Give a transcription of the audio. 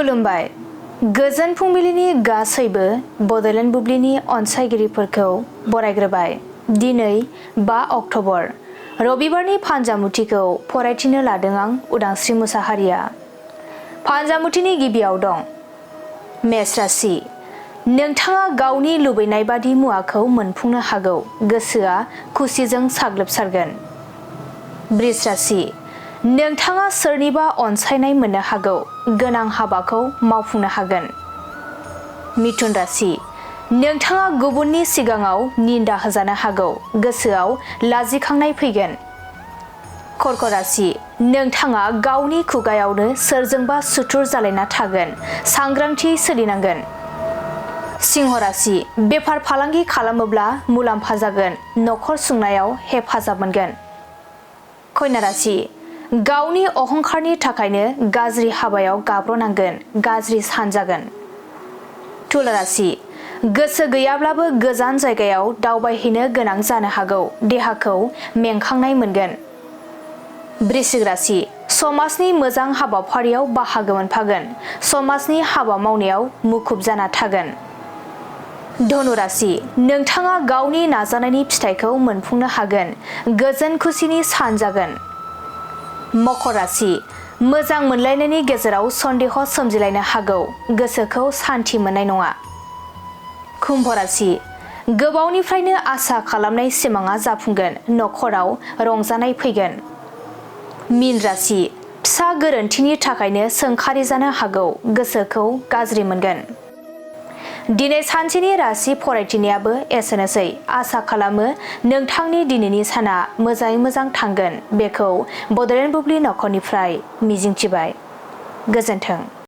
खुलुमबाय। गोजोन फुंबिलिनि गासैबो बड'लेण्ड बुब्लिनि अनसायगिरिफोरखौ बरायग्रोबाय। दिनै 5 अक्ट'बर रबिबारनि फानजामुथिखौ फरायथिनो लादों आं उदांस्रि मुसाहारिया। फानजामुथिनि गिबियाव दं मेष राशि। नोंथाङा गावनि लुबैनाय बादि मुवाखौ मोनफुंनो हागौ, गोसोआ खुसिजों साग्लोबसारगोन। बृष राशि। नोंथाङा सोरनिबा अनसायनाय मोननो हागौ, गोनां हाबाखौ मावफुंनो हागोन। मिथुन राशि। नोंथाङा गुबुननि सिगाङाव निन्दा होजानो हागौ, गोसोआव लाजिखांनाय फैगोन। कर्क राशि। नोंथाङा गावनि खुगायावनो सोरजोंबा सुथुर जालायना थागोन, सांग्रांथि सोलिनांगोन। सिंह राशि। बेफार फालांगि खालामोब्ला मुलाम्फा जागोन, नखर सुंनायाव हेफाजाब मोनगोन। कन्या राशि। गावनि अहंखारनि थाखायनो गाज्रि हाबायाव गाब्रनांगोन, गाज्रि सान जागोन। तुला राशि। गोसो गैयाब्लाबो गोजान जायगायाव दावबायहैनो गोनां जानो हागौ, देहाखौ मेंखांनाय मोनगोन। वृश्चिक राशि। समाजनि मोजां हाबाफारियाव बाहागो मोनफागोन, समाजनि हाबा मावनायाव मुखुब जाना थागोन। धनु राशि। नोंथाङा गावनि नाजानायनि फिथाइखौ मोनफुंनो हागोन, गोजोन खुसिनि सान जागोन। मकर राशि। मोजां मोनलायनायनि गेजेराव सन्देह सोमजिलायनो हागौ, गोसोखौ सान्थि मोननाय नङा। कुम्भ राशि। गोबावनिफ्रायनो आसा खालामनाय सिमाङा जाफुंगोन, नखराव रंजानाय फैगोन। मीन राशि। फिसा गोरोन्थिनि थाखायनो सोंखारि जानो हागौ, गोसोखौ गाज्रि मोनगोन। दिनै सानसेनि राशि फरायथिनायाबो एसेनोसै। आसा खालामो नोंथांनि दिनैनि साना मोजाङै मोजां थांगोन, बेखौ बड'लेण्ड बुब्लि नखरनिफ्राय मिजिंथिबाय। गोजोन्थों।